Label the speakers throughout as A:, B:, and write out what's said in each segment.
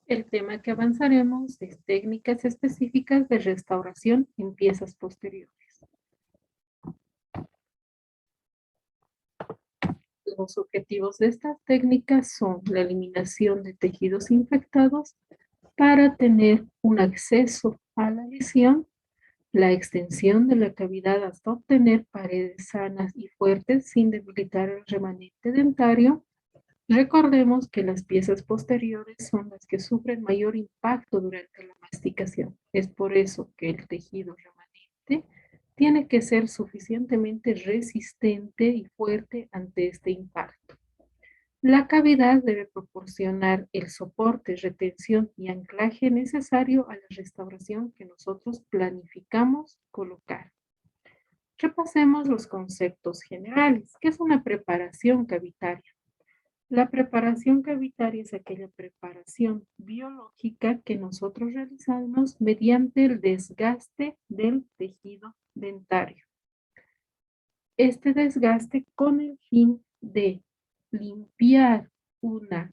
A: El tema que avanzaremos es técnicas específicas de restauración en piezas posteriores. Los objetivos de estas técnicas son la eliminación de tejidos infectados para tener un acceso a la lesión, la extensión de la cavidad hasta obtener paredes sanas y fuertes sin debilitar el remanente dentario. Recordemos que las piezas posteriores son las que sufren mayor impacto durante la masticación. Es por eso que el tejido remanente tiene que ser suficientemente resistente y fuerte ante este impacto. La cavidad debe proporcionar el soporte, retención y anclaje necesario a la restauración que nosotros planificamos colocar. Repasemos los conceptos generales. ¿Qué es una preparación cavitaria? La preparación cavitaria es aquella preparación biológica que nosotros realizamos mediante el desgaste del tejido dentario. Este desgaste con el fin de limpiar una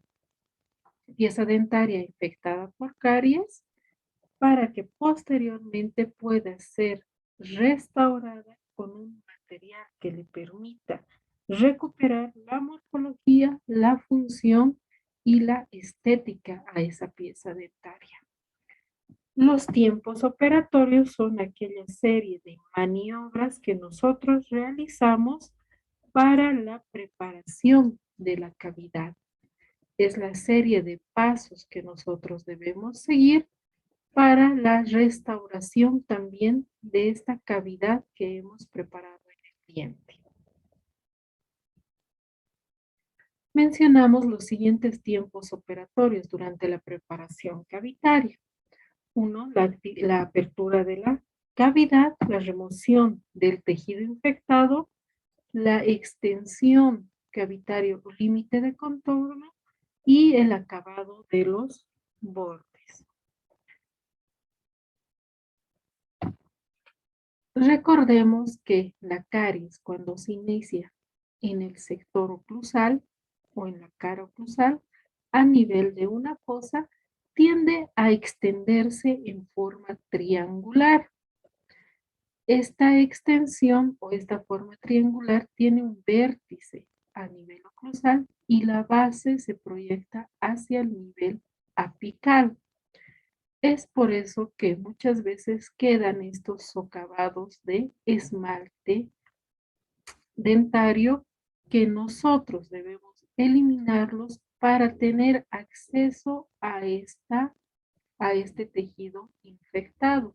A: pieza dentaria infectada por caries para que posteriormente pueda ser restaurada con un material que le permita recuperar la morfología, la función y la estética a esa pieza dentaria. Los tiempos operatorios son aquella serie de maniobras que nosotros realizamos para la preparación de la cavidad. Es la serie de pasos que nosotros debemos seguir para la restauración también de esta cavidad que hemos preparado en el diente. Mencionamos los siguientes tiempos operatorios durante la preparación cavitaria. 1. La apertura de la cavidad, la remoción del tejido infectado, la extensión cavitario o límite de contorno y el acabado de los bordes. Recordemos que la caries, cuando se inicia en el sector oclusal o en la cara oclusal, a nivel de una fosa, tiende a extenderse en forma triangular. Esta extensión o esta forma triangular tiene un vértice a nivel oclusal y la base se proyecta hacia el nivel apical. Es por eso que muchas veces quedan estos socavados de esmalte dentario que nosotros debemos eliminarlos para tener acceso a este tejido infectado.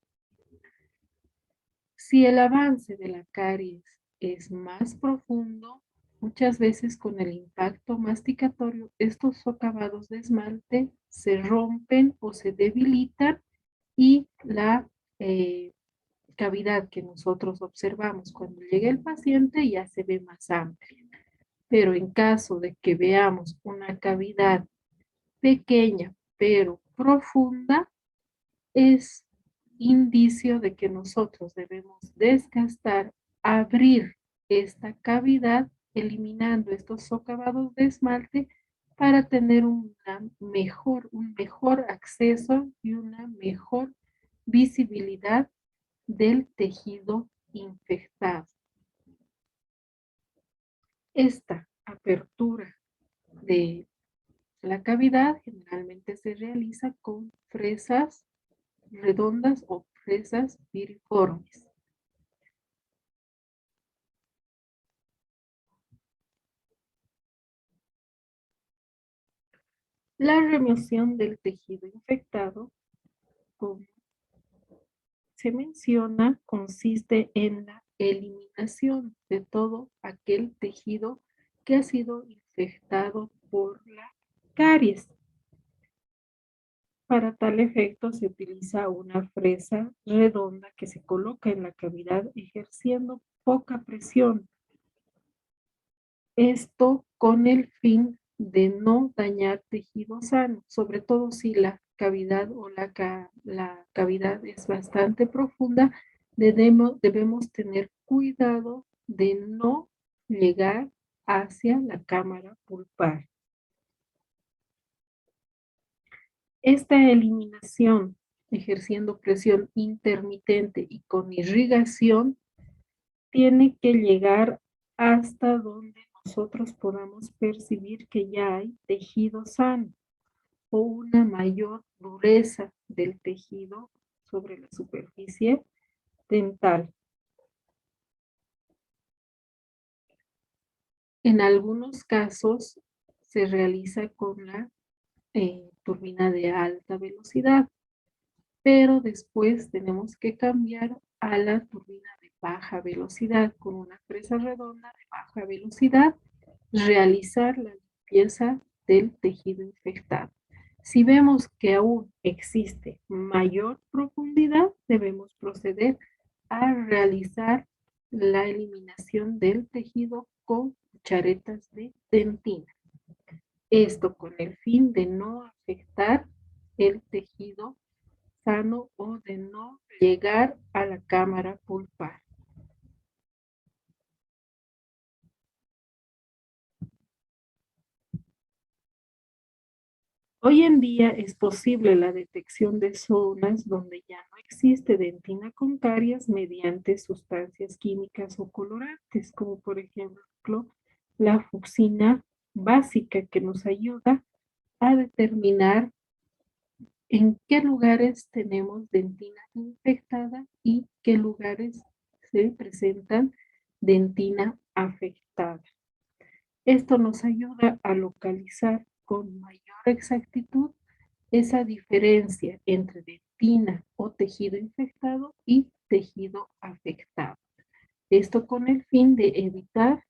A: Si el avance de la caries es más profundo, muchas veces con el impacto masticatorio, estos socavados de esmalte se rompen o se debilitan y la cavidad que nosotros observamos cuando llega el paciente ya se ve más amplia. Pero en caso de que veamos una cavidad pequeña pero profunda, es indicio de que nosotros debemos desgastar, abrir esta cavidad, eliminando estos socavados de esmalte para tener un mejor acceso y una mejor visibilidad del tejido infectado. Esta apertura de la cavidad generalmente se realiza con fresas redondas o fresas piriformes. La remoción del tejido infectado, como se menciona, consiste en la eliminación de todo aquel tejido que ha sido infectado por la caries. Para tal efecto se utiliza una fresa redonda que se coloca en la cavidad ejerciendo poca presión. Esto con el fin de no dañar tejido sano, sobre todo si la cavidad o la cavidad es bastante profunda, debemos tener cuidado de no llegar hacia la cámara pulpar. Esta eliminación, ejerciendo presión intermitente y con irrigación, tiene que llegar hasta donde nosotros podamos percibir que ya hay tejido sano o una mayor dureza del tejido sobre la superficie dental. En algunos casos se realiza con la turbina de alta velocidad, pero después tenemos que cambiar a la turbina de baja velocidad con una fresa redonda de baja velocidad, realizar la limpieza del tejido infectado. Si vemos que aún existe mayor profundidad, debemos proceder a realizar la eliminación del tejido con cucharetas de dentina. Esto con el fin de no afectar el tejido sano o de no llegar a la cámara pulpar. Hoy en día es posible la detección de zonas donde ya no existe dentina con caries mediante sustancias químicas o colorantes, como por ejemplo la fucsina básica, que nos ayuda a determinar en qué lugares tenemos dentina infectada y qué lugares se presentan dentina afectada. Esto nos ayuda a localizar con mayor exactitud esa diferencia entre dentina o tejido infectado y tejido afectado. Esto con el fin de evitar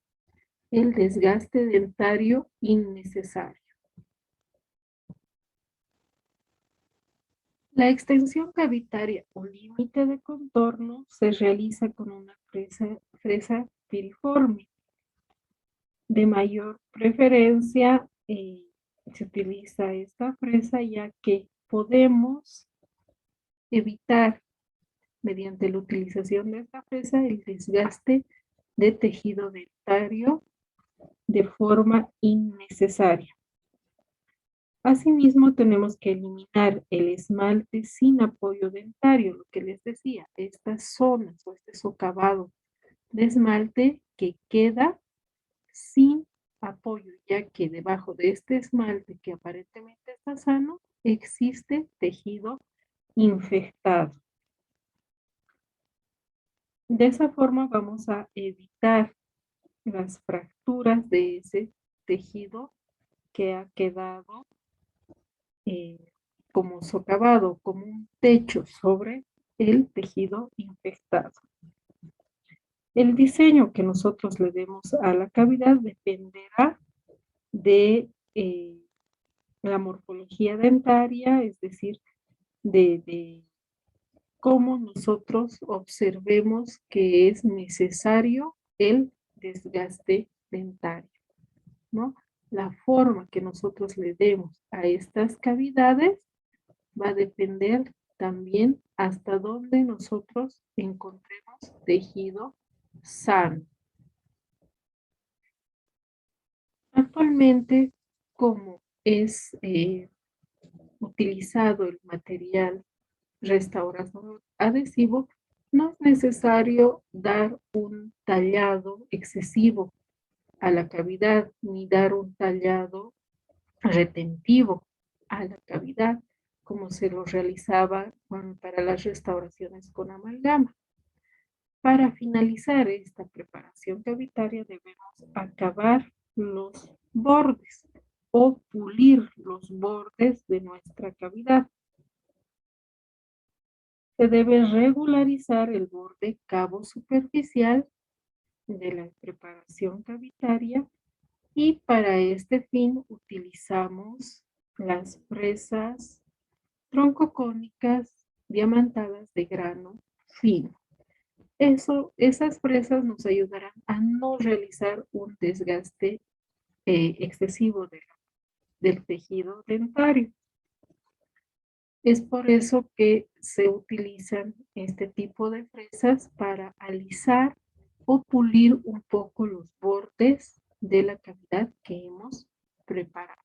A: el desgaste dentario innecesario. La extensión cavitaria o límite de contorno se realiza con una fresa piriforme. De mayor preferencia se utiliza esta fresa ya que podemos evitar mediante la utilización de esta fresa el desgaste de tejido dentario de forma innecesaria. Asimismo, tenemos que eliminar el esmalte sin apoyo dentario, lo que les decía, estas zonas o este socavado de esmalte que queda sin apoyo, ya que debajo de este esmalte que aparentemente está sano, existe tejido infectado. De esa forma vamos a evitar las fracturas de ese tejido que ha quedado eh, como socavado, como un techo sobre el tejido infectado. El diseño que nosotros le demos a la cavidad dependerá de la morfología dentaria, es decir, de cómo nosotros observemos que es necesario el desgaste dentario, ¿no? La forma que nosotros le demos a estas cavidades va a depender también hasta dónde nosotros encontremos tejido sano. Actualmente, como es utilizado el material restaurador adhesivo, no es necesario dar un tallado excesivo a la cavidad ni dar un tallado retentivo a la cavidad como se lo realizaba para las restauraciones con amalgama. Para finalizar esta preparación cavitaria debemos acabar los bordes o pulir los bordes de nuestra cavidad. Se debe regularizar el borde cabo superficial de la preparación cavitaria y para este fin utilizamos las fresas troncocónicas diamantadas de grano fino. Esas fresas nos ayudarán a no realizar un desgaste excesivo del tejido dentario. Es por eso que se utilizan este tipo de fresas para alisar o pulir un poco los bordes de la cavidad que hemos preparado.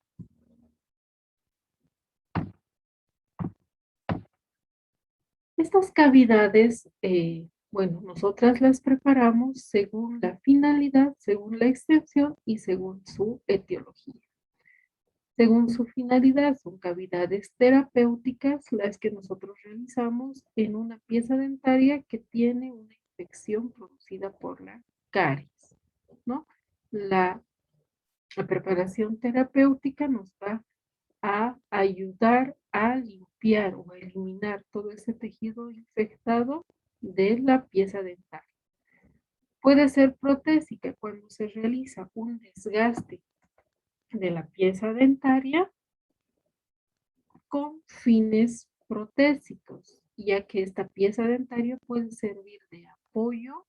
A: Estas cavidades, bueno, nosotras las preparamos según la finalidad, según la extensión y según su etiología. Según su finalidad, son cavidades terapéuticas las que nosotros realizamos en una pieza dentaria que tiene una infección producida por la caries, ¿no? La, la preparación terapéutica nos va a ayudar a limpiar o a eliminar todo ese tejido infectado de la pieza dental. Puede ser protésica cuando se realiza un desgaste de la pieza dentaria con fines protésicos, ya que esta pieza dentaria puede servir de apoyo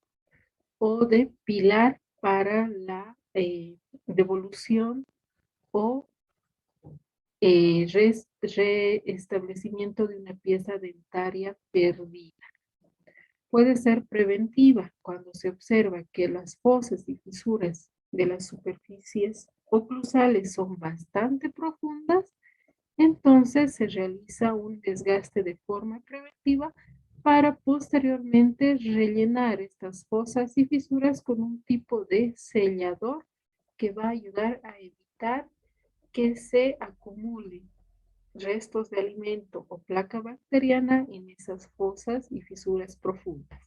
A: o de pilar para la devolución o restablecimiento de una pieza dentaria perdida. Puede ser preventiva cuando se observa que las fosas y fisuras de las superficies oclusales son bastante profundas. Entonces se realiza un desgaste de forma preventiva para posteriormente rellenar estas fosas y fisuras con un tipo de sellador que va a ayudar a evitar que se acumulen restos de alimento o placa bacteriana en esas fosas y fisuras profundas.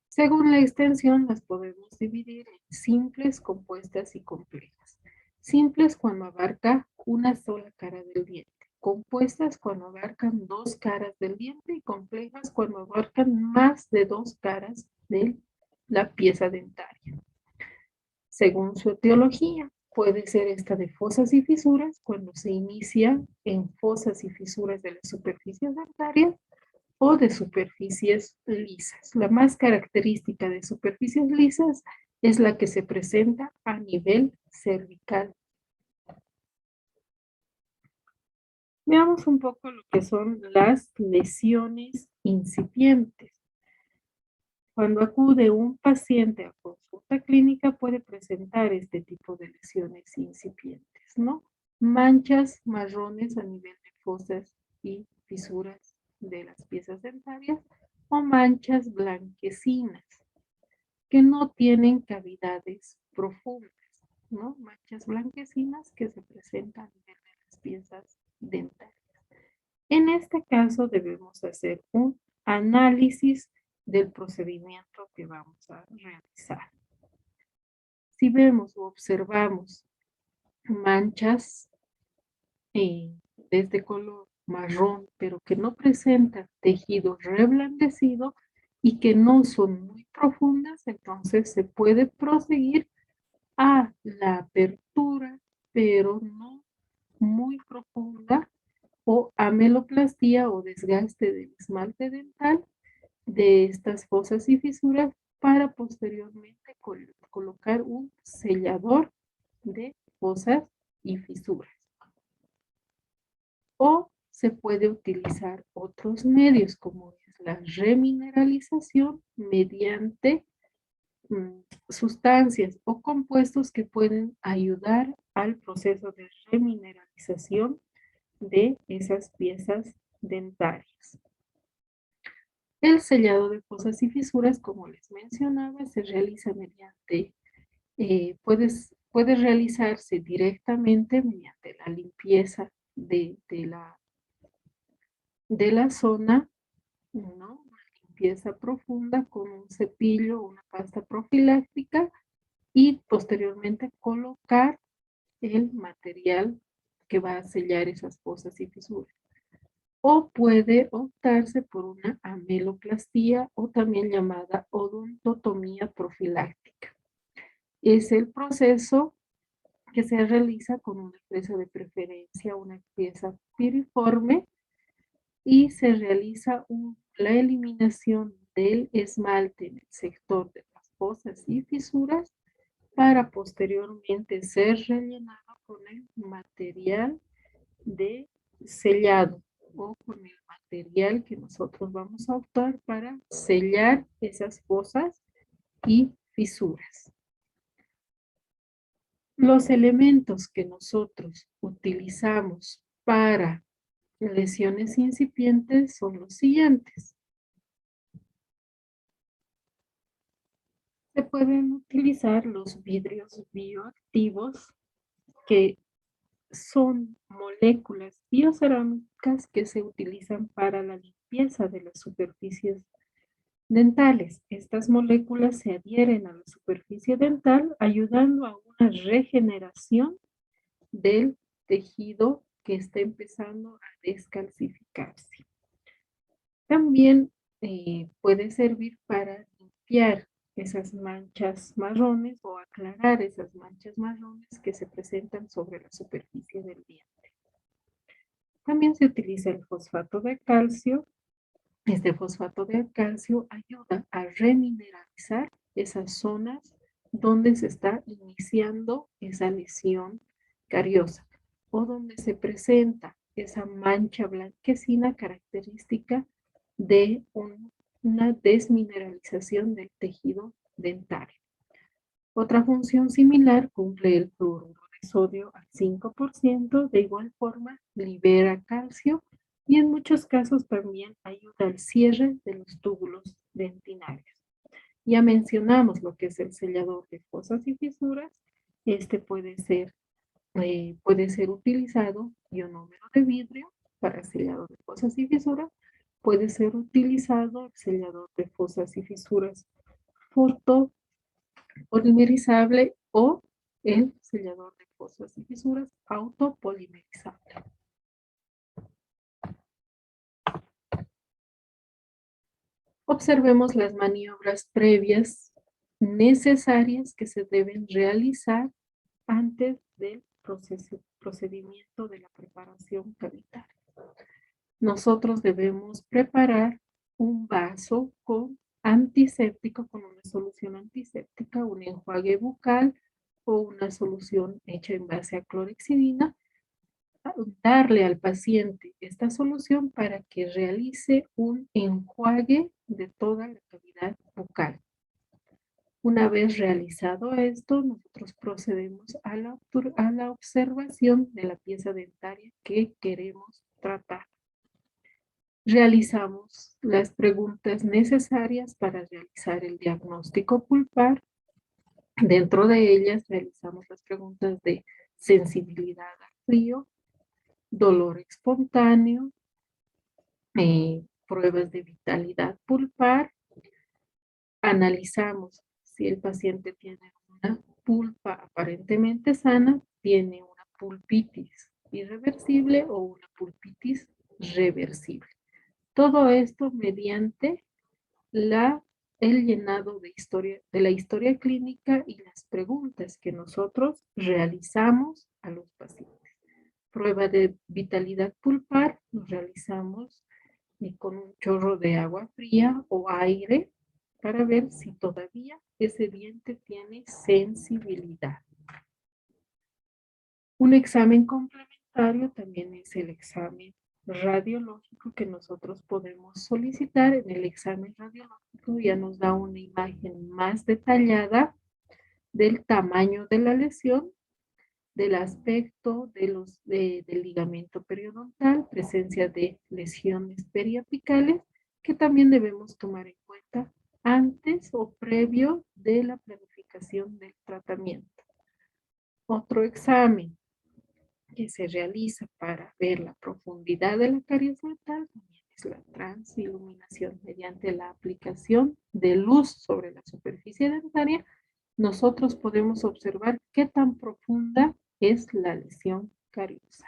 A: Según la extensión, las podemos dividir en simples, compuestas y complejas. Simples cuando abarca una sola cara del diente. Compuestas cuando abarcan dos caras del diente y complejas cuando abarcan más de dos caras de la pieza dentaria. Según su etiología, puede ser esta de fosas y fisuras cuando se inicia en fosas y fisuras de las superficies dentarias o de superficies lisas. La más característica de superficies lisas es la que se presenta a nivel cervical. Veamos un poco lo que son las lesiones incipientes. Cuando acude un paciente a consulta clínica puede presentar este tipo de lesiones incipientes, ¿no? Manchas marrones a nivel de fosas y fisuras de las piezas dentarias o manchas blanquecinas que no tienen cavidades profundas, ¿no? Manchas blanquecinas que se presentan a nivel de las piezas dentarias. En este caso debemos hacer un análisis del procedimiento que vamos a realizar. Si vemos o observamos manchas de color marrón, pero que no presentan tejido reblandecido y que no son muy profundas, entonces se puede proseguir a la apertura, pero no muy profunda, o ameloplastía o desgaste del esmalte dental de estas fosas y fisuras para posteriormente colocar un sellador de fosas y fisuras. O se puede utilizar otros medios como es la remineralización mediante sustancias o compuestos que pueden ayudar al proceso de remineralización de esas piezas dentarias. El sellado de fosas y fisuras, como les mencionaba, se realiza mediante, puede realizarse directamente mediante la limpieza de la zona, ¿no? Una limpieza profunda con un cepillo, una pasta profiláctica y posteriormente colocar el material que va a sellar esas fosas y fisuras. O puede optarse por una ameloplastía o también llamada odontotomía profiláctica. Es el proceso que se realiza con una pieza de preferencia, una pieza piriforme, y se realiza la eliminación del esmalte en el sector de las fosas y fisuras para posteriormente ser rellenado con el material de sellado o con el material que nosotros vamos a optar para sellar esas fosas y fisuras. Los elementos que nosotros utilizamos para lesiones incipientes son los siguientes. Se pueden utilizar los vidrios bioactivos, que son moléculas biocerámicas que se utilizan para la limpieza de las superficies dentales. Estas moléculas se adhieren a la superficie dental, ayudando a una regeneración del tejido que está empezando a descalcificarse. También puede servir para limpiar esas manchas marrones o aclarar esas manchas marrones que se presentan sobre la superficie del diente. También se utiliza el fosfato de calcio. Este fosfato de calcio ayuda a remineralizar esas zonas donde se está iniciando esa lesión cariosa o donde se presenta esa mancha blanquecina característica de una desmineralización del tejido dentario. Otra función similar cumple el cloruro de sodio al 5%, de igual forma libera calcio y en muchos casos también ayuda al cierre de los túbulos dentinarios. Ya mencionamos lo que es el sellador de fosas y fisuras. Este puede ser utilizado ionómero de vidrio para sellado de fosas y fisuras. Puede ser utilizado el sellador de fosas y fisuras fotopolimerizable o el sellador de fosas y fisuras autopolimerizable. Observemos las maniobras previas necesarias que se deben realizar antes del procedimiento de la preparación cavitaria. Nosotros debemos preparar un vaso con antiséptico, con una solución antiséptica, un enjuague bucal o una solución hecha en base a clorhexidina, darle al paciente esta solución para que realice un enjuague de toda la cavidad bucal. Una vez realizado esto, nosotros procedemos a la observación de la pieza dentaria que queremos tratar. Realizamos las preguntas necesarias para realizar el diagnóstico pulpar. Dentro de ellas realizamos las preguntas de sensibilidad al frío, dolor espontáneo, pruebas de vitalidad pulpar. Analizamos si el paciente tiene una pulpa aparentemente sana, tiene una pulpitis irreversible o una pulpitis reversible. Todo esto mediante el llenado de la historia clínica y las preguntas que nosotros realizamos a los pacientes. Prueba de vitalidad pulpar nos realizamos con un chorro de agua fría o aire para ver si todavía ese diente tiene sensibilidad. Un examen complementario también es el examen radiológico que nosotros podemos solicitar. En el examen radiológico ya nos da una imagen más detallada del tamaño de la lesión, del aspecto del ligamento periodontal, presencia de lesiones periapicales, que también debemos tomar en cuenta antes o previo de la planificación del tratamiento. Otro examen que se realiza para ver la profundidad de la caries dental también es la transiluminación. Mediante la aplicación de luz sobre la superficie dentaria, nosotros podemos observar qué tan profunda es la lesión cariosa.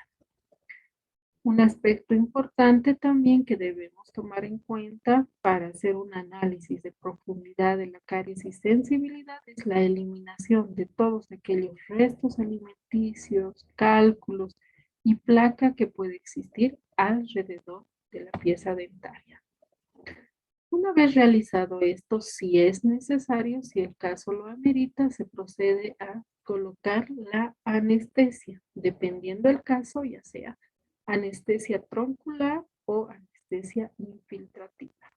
A: Un aspecto importante también que debemos tomar en cuenta para hacer un análisis de profundidad de la caries y sensibilidad es la eliminación de todos aquellos restos alimenticios, cálculos y placa que puede existir alrededor de la pieza dentaria. Una vez realizado esto, si es necesario, si el caso lo amerita, se procede a colocar la anestesia, dependiendo del caso, ya sea anestesia troncular o anestesia infiltrativa.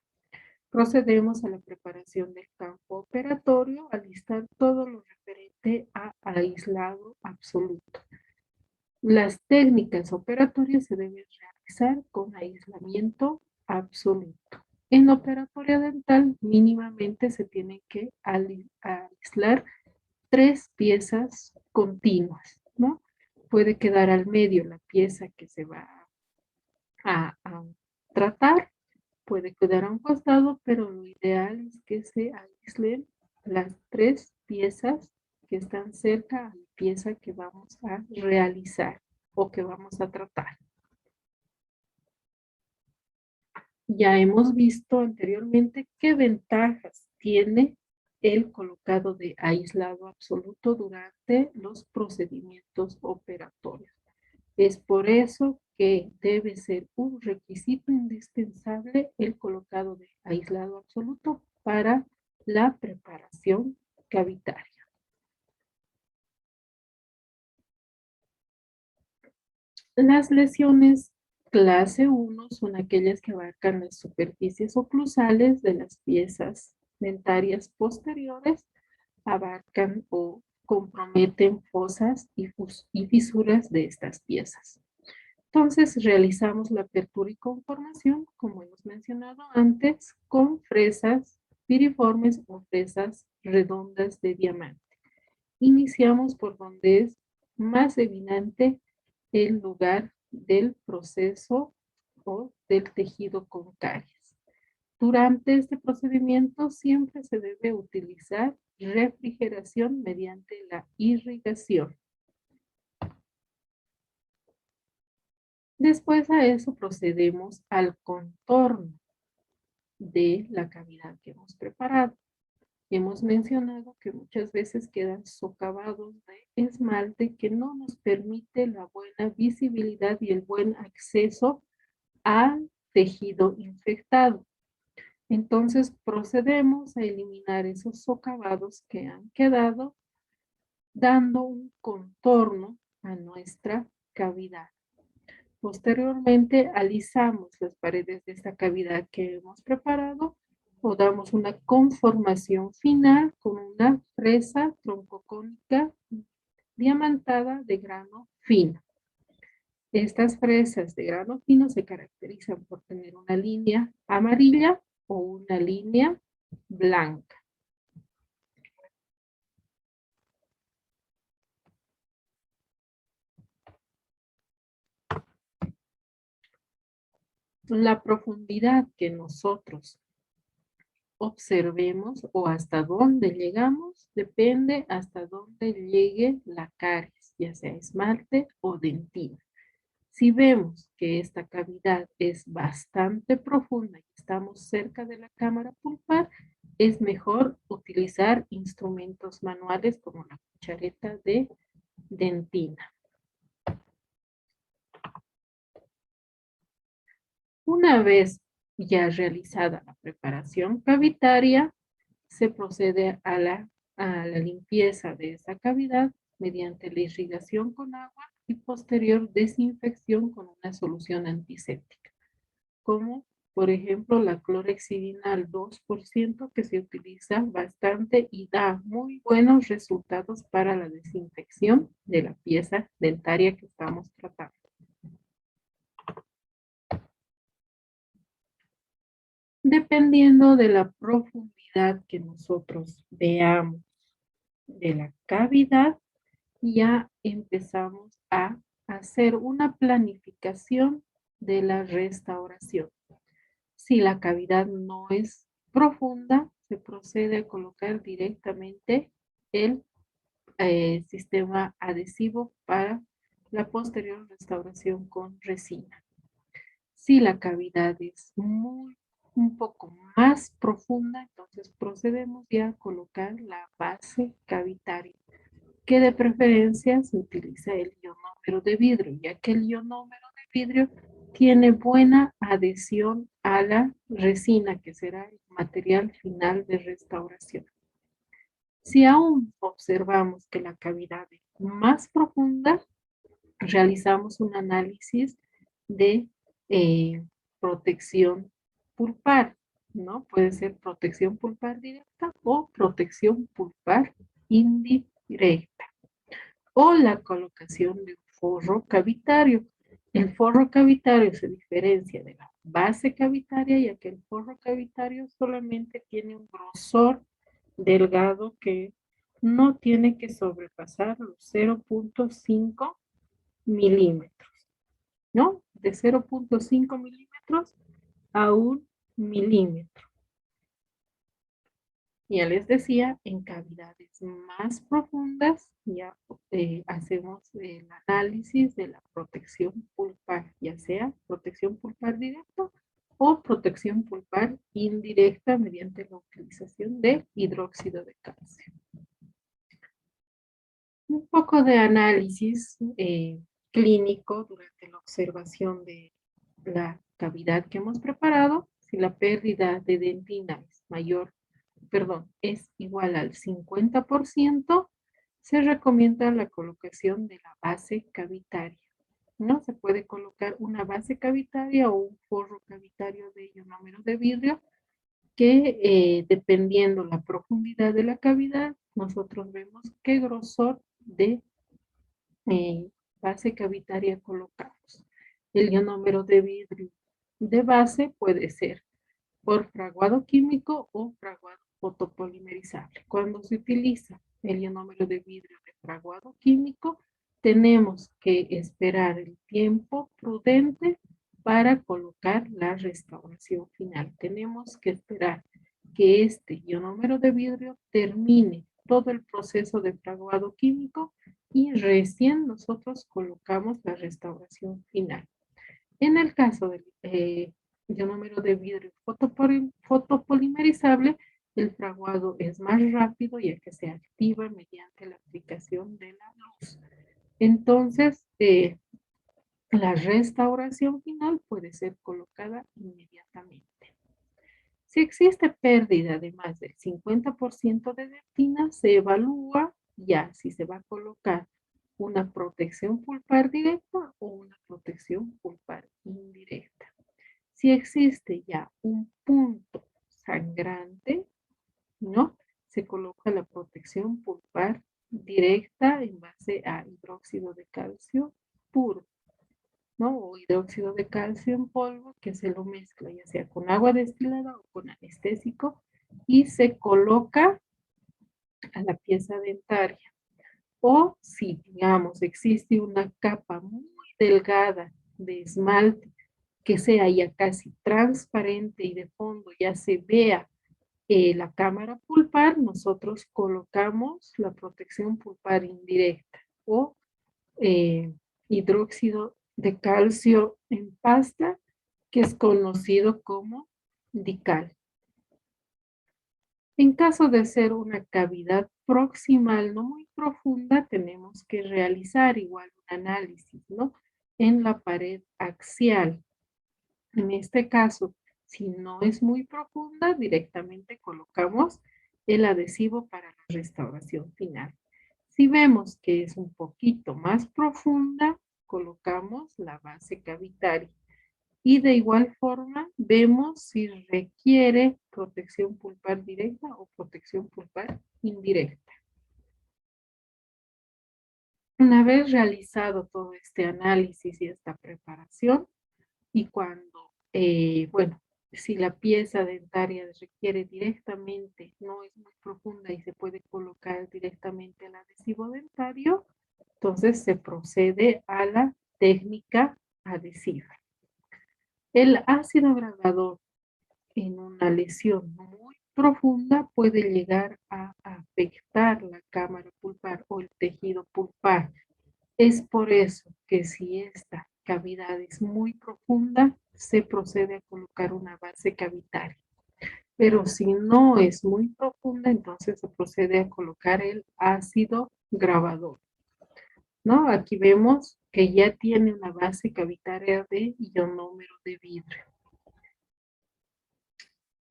A: Procedemos a la preparación del campo operatorio, alistar todo lo referente a aislado absoluto. Las técnicas operatorias se deben realizar con aislamiento absoluto. En la operatoria dental mínimamente se tienen que aislar 3 piezas continuas, ¿no? Puede quedar al medio la pieza que se va a tratar, puede quedar a un costado, pero lo ideal es que se aíslen las 3 piezas que están cerca a la pieza que vamos a realizar o que vamos a tratar. Ya hemos visto anteriormente qué ventajas tiene el colocado de aislado absoluto durante los procedimientos operatorios. Es por eso que debe ser un requisito indispensable el colocado de aislado absoluto para la preparación cavitaria. Las lesiones clase 1 son aquellas que abarcan las superficies oclusales de las piezas dentarias posteriores, abarcan o comprometen fosas y fisuras de estas piezas. Entonces realizamos la apertura y conformación, como hemos mencionado antes, con fresas piriformes o fresas redondas de diamante. Iniciamos por donde es más evidente el lugar del proceso o del tejido con caries. Durante este procedimiento siempre se debe utilizar refrigeración mediante la irrigación. Después a eso procedemos al contorno de la cavidad que hemos preparado. Hemos mencionado que muchas veces quedan socavados de esmalte que no nos permite la buena visibilidad y el buen acceso al tejido infectado. Entonces procedemos a eliminar esos socavados que han quedado, dando un contorno a nuestra cavidad. Posteriormente alisamos las paredes de esta cavidad que hemos preparado o damos una conformación final con una fresa troncocónica diamantada de grano fino. Estas fresas de grano fino se caracterizan por tener una línea amarilla o una línea blanca. La profundidad que nosotros observemos o hasta dónde llegamos, depende hasta dónde llegue la caries, ya sea esmalte o dentina. Si vemos que esta cavidad es bastante profunda y estamos cerca de la cámara pulpar, es mejor utilizar instrumentos manuales como la cuchareta de dentina. Una vez ya realizada la preparación cavitaria, se procede a la limpieza de esa cavidad mediante la irrigación con agua y posterior desinfección con una solución antiséptica, como por ejemplo la clorhexidina al 2% que se utiliza bastante y da muy buenos resultados para la desinfección de la pieza dentaria que estamos tratando. Dependiendo de la profundidad que nosotros veamos de la cavidad, ya empezamos a hacer una planificación de la restauración. Si la cavidad no es profunda, se procede a colocar directamente el sistema adhesivo para la posterior restauración con resina. Si la cavidad es un poco más profunda, entonces procedemos ya a colocar la base cavitaria, que de preferencia se utiliza el ionómero de vidrio, ya que el ionómero de vidrio tiene buena adhesión a la resina, que será el material final de restauración. Si aún observamos que la cavidad es más profunda, realizamos un análisis de protección pulpar, ¿no? Puede ser protección pulpar directa o protección pulpar indirecta, o la colocación de un forro cavitario. El forro cavitario se diferencia de la base cavitaria, ya que el forro cavitario solamente tiene un grosor delgado que no tiene que sobrepasar los 0.5 milímetros, ¿no? De 0.5 milímetros a 1 milímetro. Ya les decía, en cavidades más profundas ya hacemos el análisis de la protección pulpar, ya sea protección pulpar directa o protección pulpar indirecta mediante la utilización de hidróxido de calcio. Un poco de análisis clínico durante la observación de la cavidad que hemos preparado. Si la pérdida de dentina es mayor, perdón, es igual al 50%, se recomienda la colocación de la base cavitaria. ¿No? Se puede colocar una base cavitaria o un forro cavitario de ionómero de vidrio que dependiendo la profundidad de la cavidad, nosotros vemos qué grosor de base cavitaria colocamos. El ionómero de vidrio de base puede ser por fraguado químico o fraguado fotopolimerizable. Cuando se utiliza el ionómero de vidrio de fraguado químico, tenemos que esperar el tiempo prudente para colocar la restauración final. Tenemos que esperar que este ionómero de vidrio termine todo el proceso de fraguado químico y recién nosotros colocamos la restauración final. En el caso del ionómero de vidrio fotopolimerizable, el fraguado es más rápido ya que se activa mediante la aplicación de la luz. Entonces, la restauración final puede ser colocada inmediatamente. Si existe pérdida de más del 50% de dentina, se evalúa ya si se va a colocar una protección pulpar directa o una protección pulpar indirecta. Si existe ya un punto sangrante, ¿no? Se coloca la protección pulpar directa en base a hidróxido de calcio puro, ¿no? O hidróxido de calcio en polvo, que se lo mezcla ya sea con agua destilada o con anestésico y se coloca a la pieza dentaria. O si, digamos, existe una capa muy delgada de esmalte que sea ya casi transparente y de fondo ya se vea la cámara pulpar, nosotros colocamos la protección pulpar indirecta o hidróxido de calcio en pasta, que es conocido como Dical. En caso de ser una cavidad proximal no muy profunda, tenemos que realizar igual un análisis, ¿no? En la pared axial. En este caso, si no es muy profunda, directamente colocamos el adhesivo para la restauración final. Si vemos que es un poquito más profunda, colocamos la base cavitaria. Y de igual forma, vemos si requiere protección pulpar directa o protección pulpar indirecta. Una vez realizado todo este análisis y esta preparación, y cuando, bueno, si la pieza dentaria requiere directamente, no es muy profunda y se puede colocar directamente el adhesivo dentario, entonces se procede a la técnica adhesiva. El ácido grabador en una lesión muy profunda puede llegar a afectar la cámara pulpar o el tejido pulpar. Es por eso que si esta cavidad es muy profunda, se procede a colocar una base cavitaria. Pero si no es muy profunda, entonces se procede a colocar el ácido grabador, ¿no? Aquí vemos que ya tiene una base cavitaria de ionómero de vidrio.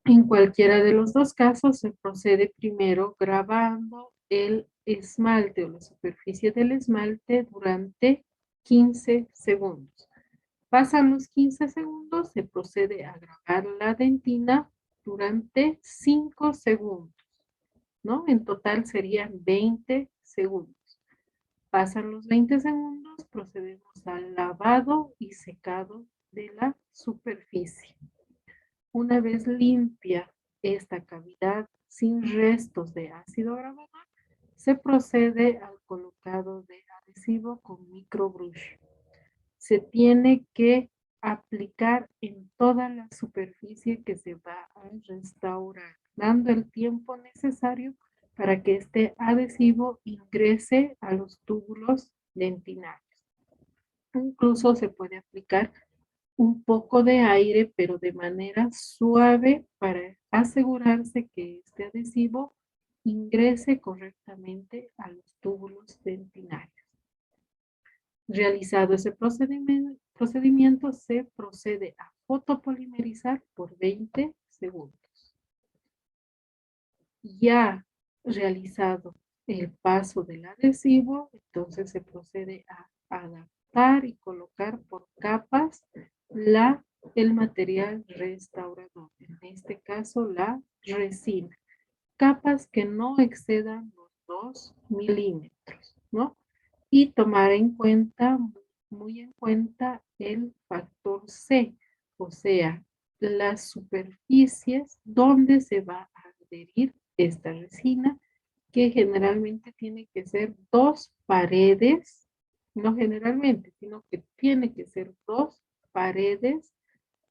A: En cualquiera de los dos casos se procede primero grabando el esmalte o la superficie del esmalte durante 15 segundos. Pasan los 15 segundos, se procede a grabar la dentina durante 5 segundos, ¿no? En total serían 20 segundos. Pasan los 20 segundos, procedemos al lavado y secado de la superficie. Una vez limpia esta cavidad sin restos de ácido grabador, se procede al colocado de adhesivo con microbrush. Se tiene que aplicar en toda la superficie que se va a restaurar, dando el tiempo necesario para que este adhesivo ingrese a los túbulos dentinarios. Incluso se puede aplicar un poco de aire, pero de manera suave para asegurarse que este adhesivo ingrese correctamente a los túbulos dentinarios. Realizado ese procedimiento, se procede a fotopolimerizar por 20 segundos. Ya realizado el paso del adhesivo, entonces se procede a adaptar y colocar por capas el material restaurador, en este caso la resina. Capas que no excedan los 2 milímetros, ¿no? Y tomar en cuenta, muy en cuenta, el factor C, o sea, las superficies donde se va a adherir esta resina, que generalmente tiene que ser 2 paredes, no generalmente, sino que tiene que ser 2 paredes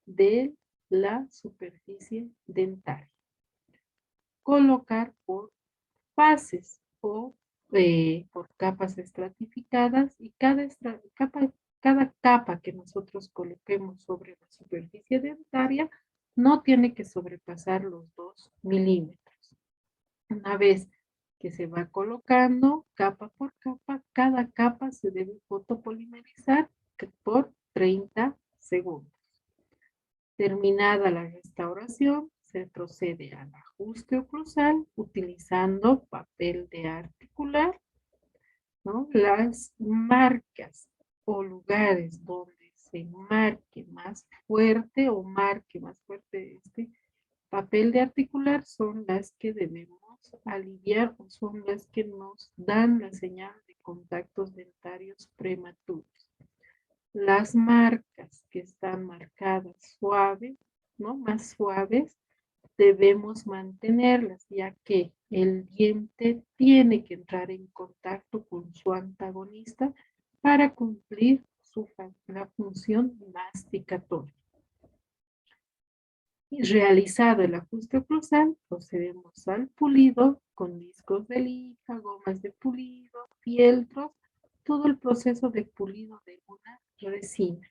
A: de la superficie dentaria. Colocar por fases o por capas estratificadas, y cada capa que nosotros coloquemos sobre la superficie dentaria no tiene que sobrepasar los 2 milímetros. Una vez que se va colocando capa por capa, cada capa se debe fotopolimerizar por 30 segundos. Terminada la restauración, se procede al ajuste oclusal utilizando papel de articular, ¿no? Las marcas o lugares donde se marque más fuerte este papel de articular son las que debemos aliviar, o son las que nos dan la señal de contactos dentarios prematuros. Las marcas que están marcadas suaves, ¿no? Más suaves, debemos mantenerlas, ya que el diente tiene que entrar en contacto con su antagonista para cumplir la función masticatoria. Y realizado el ajuste oclusal, procedemos al pulido con discos de lija, gomas de pulido, fieltros, todo el proceso de pulido de una resina.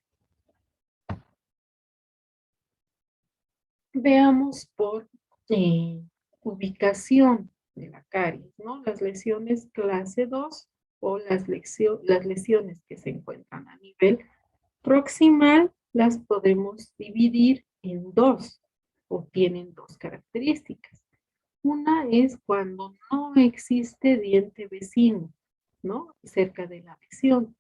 A: Veamos por ubicación de la caries, ¿no? Las lesiones clase 2 o las lesiones que se encuentran a nivel proximal las podemos dividir en dos, o tienen dos características. Una es cuando no existe diente vecino, ¿no? Cerca de la lesión.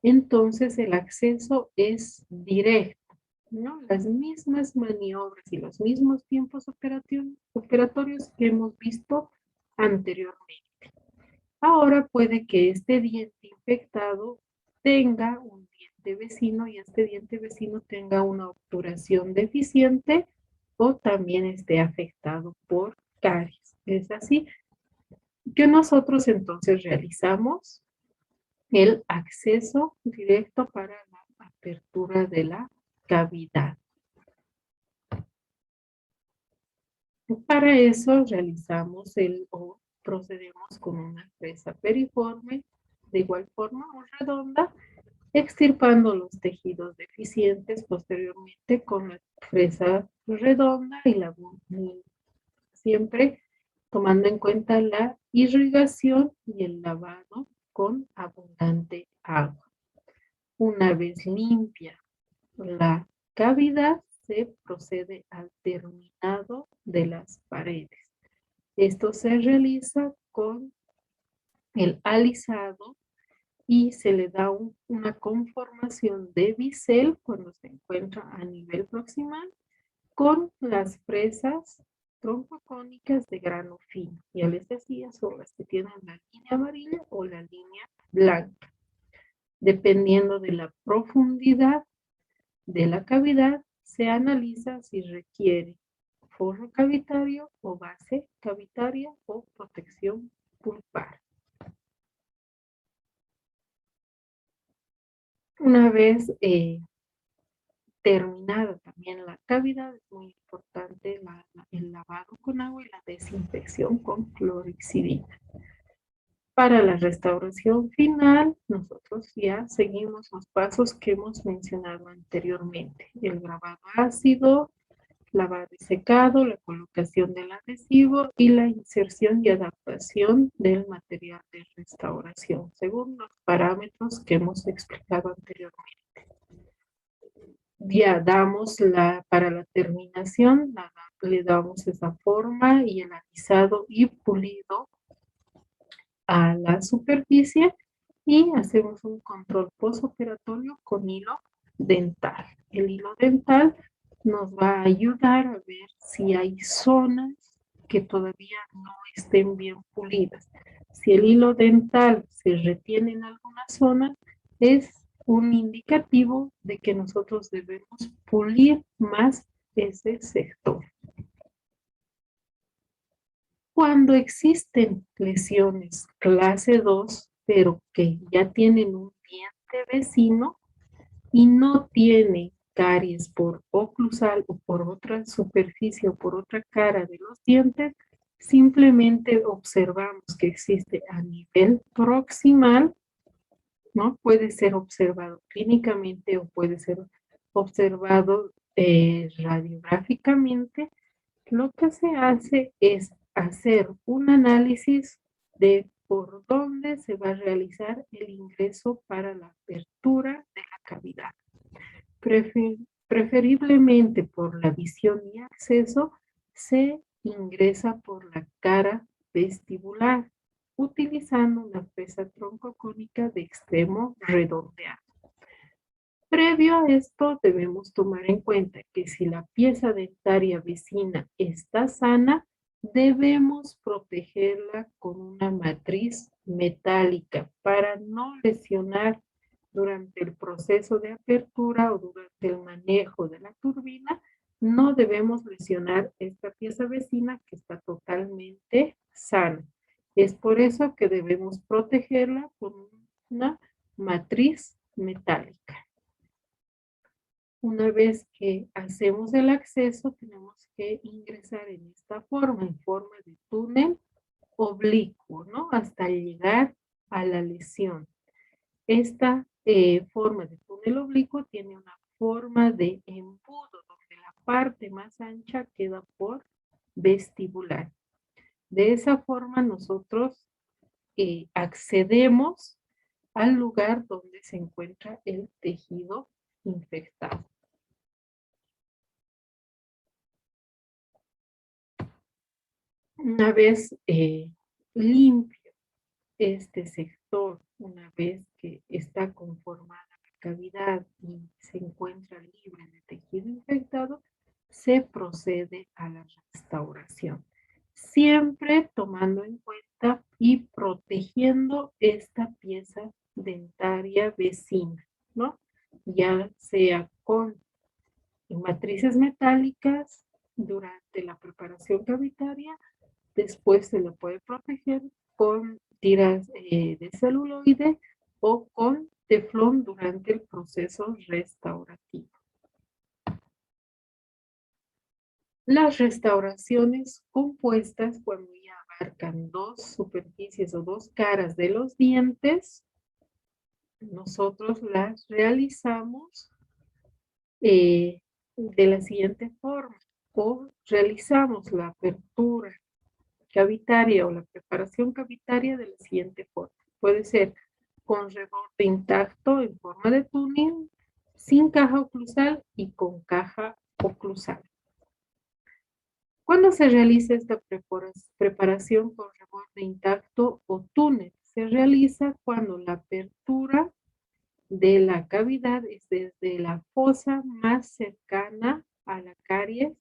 A: Entonces el acceso es directo, ¿no? Las mismas maniobras y los mismos tiempos operatorios que hemos visto anteriormente. Ahora puede que este diente infectado tenga un diente vecino, y este diente vecino tenga una obturación deficiente o también esté afectado por caries. Es así que nosotros entonces realizamos el acceso directo para la apertura de la cavidad. Para eso realizamos o procedemos con una fresa periforme, de igual forma o redonda, extirpando los tejidos deficientes posteriormente con la fresa redonda y siempre tomando en cuenta la irrigación y el lavado con abundante agua. Una vez limpia la cavidad, se procede al terminado de las paredes. Esto se realiza con el alisado y se le da una conformación de bisel cuando se encuentra a nivel proximal con las fresas troncocónicas de grano fino. Ya les decía, son las que tienen la línea amarilla o la línea blanca. Dependiendo de la profundidad de la cavidad, se analiza si requiere forro cavitario o base cavitaria o protección pulpar. Una vez terminada también la cavidad, es muy importante el lavado con agua y la desinfección con clorexidina. Para la restauración final, nosotros ya seguimos los pasos que hemos mencionado anteriormente. El grabado ácido, lavado y secado, la colocación del adhesivo y la inserción y adaptación del material de restauración, según los parámetros que hemos explicado anteriormente. Ya damos para la terminación, le damos esa forma y el alisado y pulido a la superficie y hacemos un control postoperatorio con hilo dental. El hilo dental nos va a ayudar a ver si hay zonas que todavía no estén bien pulidas. Si el hilo dental se retiene en alguna zona, es un indicativo de que nosotros debemos pulir más ese sector. Cuando existen lesiones clase 2, pero que ya tienen un diente vecino y no tiene caries por oclusal o por otra superficie o por otra cara de los dientes, simplemente observamos que existe a nivel proximal, ¿no? Puede ser observado clínicamente o puede ser observado radiográficamente. Lo que se hace es hacer un análisis de por dónde se va a realizar el ingreso para la apertura de la cavidad. Preferiblemente por la visión y acceso, se ingresa por la cara vestibular, utilizando una fresa troncocónica de extremo redondeado. Previo a esto, debemos tomar en cuenta que si la pieza dentaria vecina está sana, debemos protegerla con una matriz metálica para no lesionar durante el proceso de apertura o durante el manejo de la turbina. No debemos lesionar esta pieza vecina que está totalmente sana. Es por eso que debemos protegerla con una matriz metálica. Una vez que hacemos el acceso, tenemos que ingresar en esta forma, en forma de túnel oblicuo, ¿no? Hasta llegar a la lesión. Esta forma de túnel oblicuo tiene una forma de embudo, donde la parte más ancha queda por vestibular. De esa forma nosotros accedemos al lugar donde se encuentra el tejido infectado. Una vez limpio este sector, una vez que está conformada la cavidad y se encuentra libre de tejido infectado, se procede a la restauración. Siempre tomando en cuenta y protegiendo esta pieza dentaria vecina, ¿no? Ya sea con matrices metálicas durante la preparación cavitaria. Después se lo puede proteger con tiras de celuloide o con teflón durante el proceso restaurativo. Las restauraciones compuestas, cuando ya abarcan dos superficies o dos caras de los dientes, nosotros las realizamos de la siguiente forma, o realizamos la apertura cavitaria o la preparación cavitaria de la siguiente forma. Puede ser con reborde intacto en forma de túnel, sin caja oclusal y con caja oclusal. ¿Cuándo se realiza esta preparación con reborde intacto o túnel? Se realiza cuando la apertura de la cavidad es desde la fosa más cercana a la caries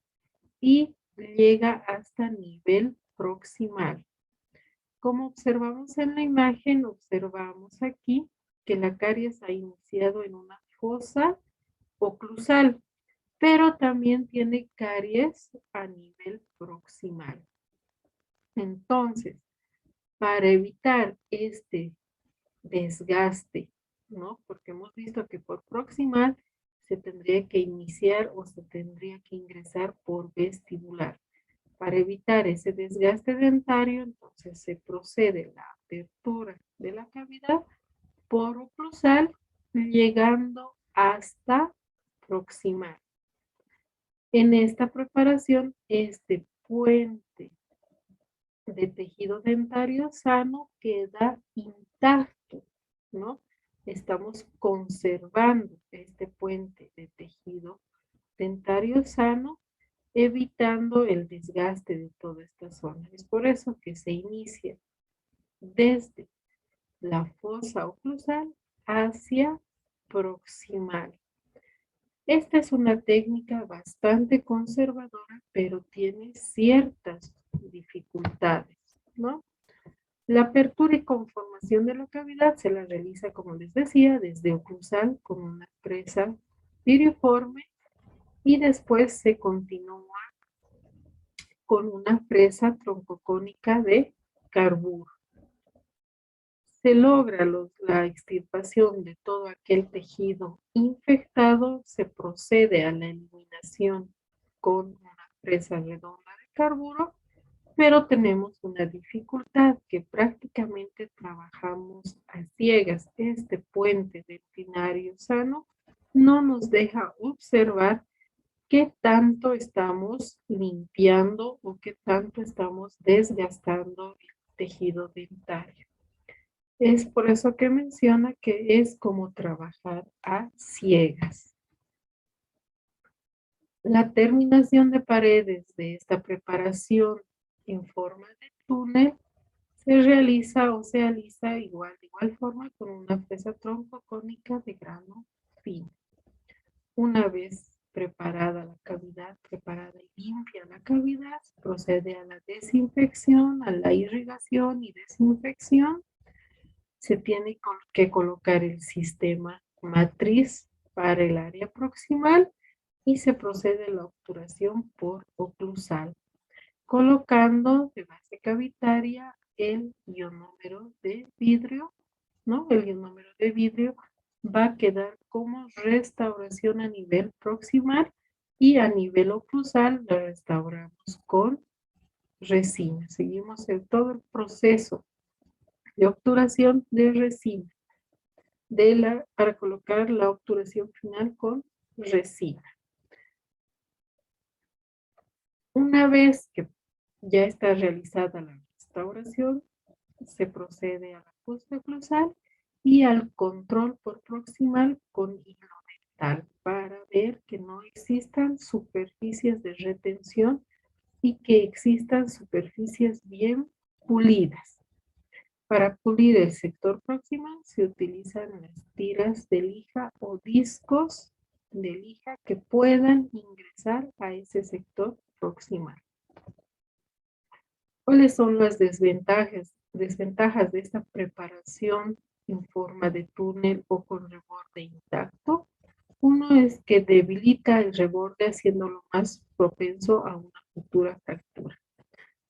A: y llega hasta nivel proximal. Como observamos en la imagen, observamos aquí que la caries ha iniciado en una fosa oclusal, pero también tiene caries a nivel proximal. Entonces, para evitar este desgaste, ¿no? Porque hemos visto que por proximal se tendría que iniciar o se tendría que ingresar por vestibular. Para evitar ese desgaste dentario, entonces se procede la apertura de la cavidad por oclusal, llegando hasta proximal. En esta preparación, este puente de tejido dentario sano queda intacto, ¿no? Estamos conservando este puente de tejido dentario sano, evitando el desgaste de toda esta zona. Es por eso que se inicia desde la fosa oclusal hacia proximal. Esta es una técnica bastante conservadora, pero tiene ciertas dificultades, ¿no? La apertura y conformación de la cavidad se la realiza, como les decía, desde oclusal con una presa piriforme y después se continúa con una presa troncocónica de carburo. Se logra la extirpación de todo aquel tejido infectado, se procede a la eliminación con una presa redonda de carburo, pero tenemos una dificultad que prácticamente trabajamos a ciegas. Este puente dentinario sano no nos deja observar qué tanto estamos limpiando o qué tanto estamos desgastando el tejido dentario. Es por eso que menciona que es como trabajar a ciegas. La terminación de paredes de esta preparación en forma de túnel se realiza o se alisa de igual forma con una fresa troncocónica de grano fino. Una vez preparada la cavidad, preparada y limpia la cavidad, se procede a la desinfección, a la irrigación y desinfección. Se tiene que colocar el sistema matriz para el área proximal y se procede a la obturación por oclusal, colocando de base cavitaria el ionómero de vidrio, ¿no? El ionómero de vidrio va a quedar como restauración a nivel proximal y a nivel oclusal la restauramos con resina. Seguimos en todo el proceso de obturación de resina para colocar la obturación final con resina. Una vez que ya está realizada la restauración, se procede a la ajuste oclusal y al control por proximal con hilo dental para ver que no existan superficies de retención y que existan superficies bien pulidas. Para pulir el sector proximal se utilizan las tiras de lija o discos de lija que puedan ingresar a ese sector proximal. ¿Cuáles son las desventajas de esta preparación en forma de túnel o con reborde intacto? Uno es que debilita el reborde haciéndolo más propenso a una futura fractura.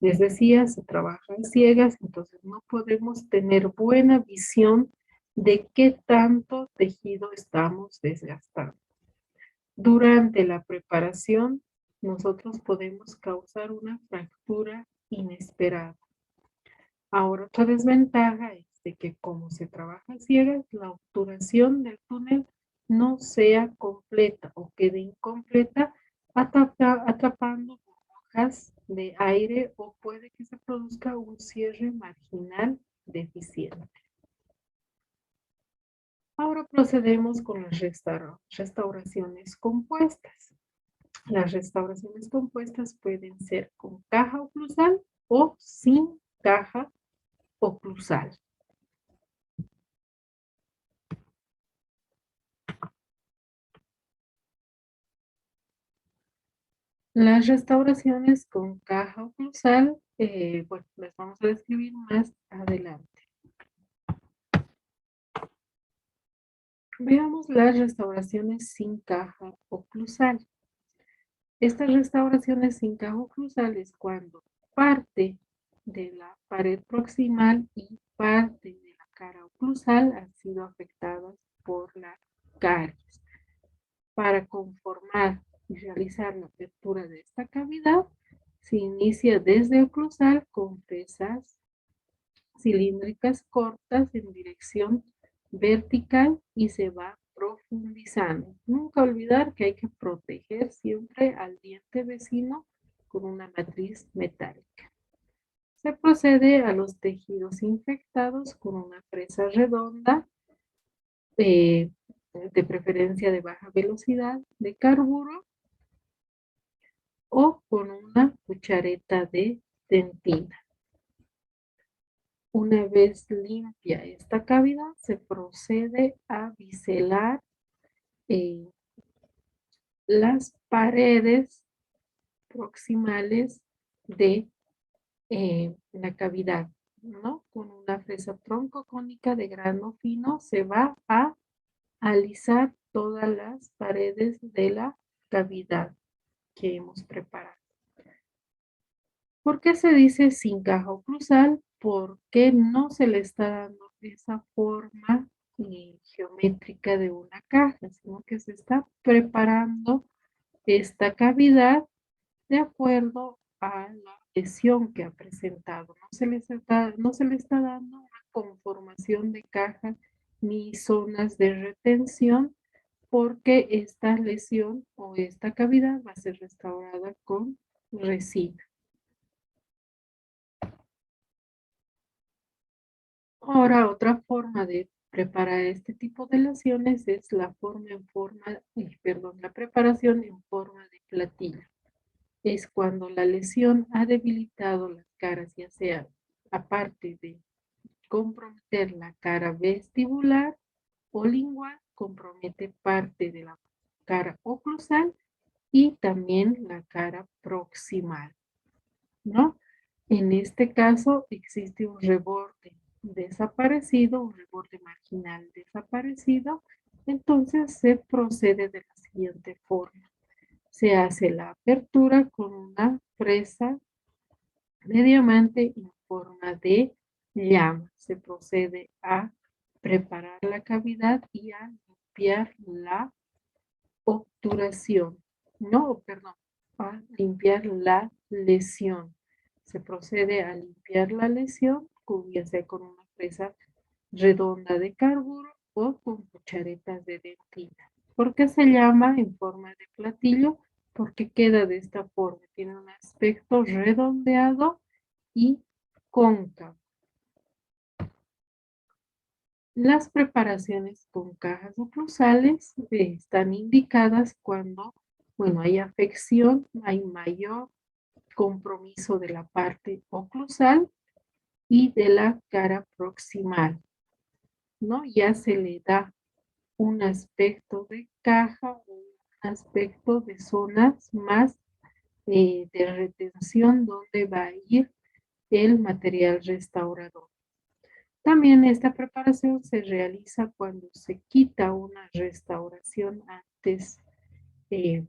A: Les decía, se trabaja en ciegas, entonces no podemos tener buena visión de qué tanto tejido estamos desgastando. Durante la preparación, nosotros podemos causar una fractura inesperada. Ahora, otra desventaja es de que como se trabaja a ciegas, la obturación del túnel no sea completa o quede incompleta, atrapando burbujas de aire o puede que se produzca un cierre marginal deficiente. Ahora procedemos con las restauraciones compuestas. Las restauraciones compuestas pueden ser con caja oclusal o sin caja oclusal. Las restauraciones con caja oclusal, bueno, las vamos a describir más adelante. Veamos las restauraciones sin caja oclusal. Estas restauraciones sin caja oclusal es cuando parte de la pared proximal y parte de la cara oclusal han sido afectadas por la caries. Para conformar y realizar la apertura de esta cavidad, se inicia desde oclusal con fresas cilíndricas cortas en dirección vertical y se va profundizando. Nunca olvidar que hay que proteger siempre al diente vecino con una matriz metálica. Se procede a los tejidos infectados con una fresa redonda, de preferencia de baja velocidad de carburo, o con una cuchareta de dentina. Una vez limpia esta cavidad, se procede a biselar eh, las paredes proximales de la cavidad, ¿no? Con una fresa troncocónica de grano fino se va a alisar todas las paredes de la cavidad que hemos preparado. ¿Por qué se dice sin caja oclusal? Porque no se le está dando esa forma geométrica de una caja, sino que se está preparando esta cavidad de acuerdo a la lesión que ha presentado. No se le está dando una conformación de caja ni zonas de retención, porque esta lesión o esta cavidad va a ser restaurada con resina. Ahora, otra forma de preparar este tipo de lesiones es la la preparación en forma de platillo. Es cuando la lesión ha debilitado las caras, ya sea aparte de comprometer la cara vestibular o lingual, compromete parte de la cara oclusal y también la cara proximal, ¿no? En este caso existe un reborde desaparecido, un reborde marginal desaparecido, entonces se procede de la siguiente forma. Se hace la apertura con una fresa de diamante en forma de llama. Se procede a preparar la cavidad y a limpiar la obturación, no, perdón, a limpiar la lesión. Se procede a limpiar la lesión, ya sea con una fresa redonda de carburo o con cucharetas de dentina. ¿Por qué se llama en forma de platillo? Porque queda de esta forma, tiene un aspecto redondeado y cóncavo. Las preparaciones con cajas oclusales están indicadas cuando, bueno, hay afección, hay mayor compromiso de la parte oclusal y de la cara proximal, ¿no? Ya se le da un aspecto de caja, un aspecto de zonas más de retención donde va a ir el material restaurador. También esta preparación se realiza cuando se quita una restauración antes, eh,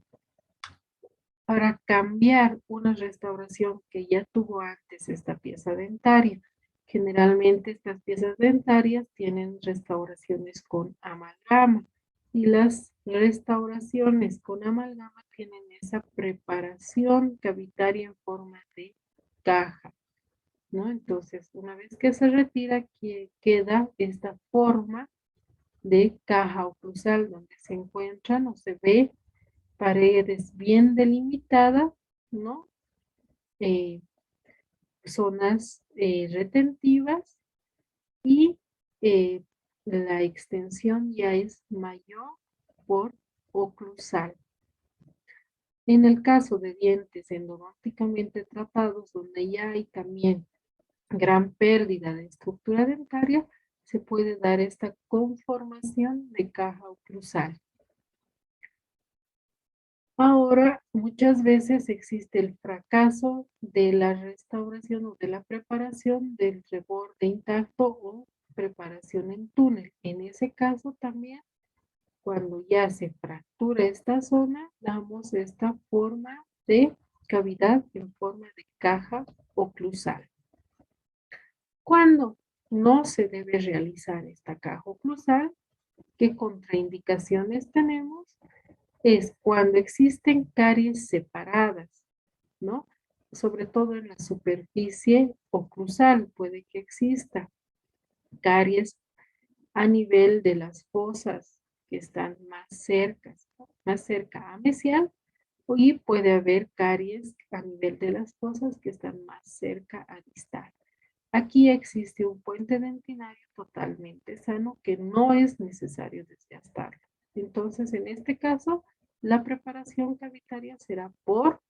A: para cambiar una restauración que ya tuvo antes esta pieza dentaria. Generalmente estas piezas dentarias tienen restauraciones con amalgama y las restauraciones con amalgama tienen esa preparación cavitaria en forma de caja, ¿no? Entonces, una vez que se retira, queda esta forma de caja oclusal donde se encuentran o se ve paredes bien delimitadas, ¿no? Eh, zonas retentivas y eh, la extensión ya es mayor por oclusal. En el caso de dientes endodonticamente tratados, donde ya hay también gran pérdida de estructura dentaria, se puede dar esta conformación de caja oclusal. Ahora, muchas veces existe el fracaso de la restauración o de la preparación del reborde intacto o preparación en túnel. En ese caso también Cuando ya se fractura esta zona, damos esta forma de cavidad en forma de caja oclusal. Cuando no se debe realizar esta caja oclusal, ¿qué contraindicaciones tenemos? Es cuando existen caries separadas, ¿no? Sobre todo en la superficie oclusal puede que exista caries a nivel de las fosas que están más cerca a mesial, y puede haber caries a nivel de las fosas que están más cerca a distal. Aquí existe un puente dentinario totalmente sano que no es necesario desgastarlo. Entonces, en este caso, la preparación cavitaria será por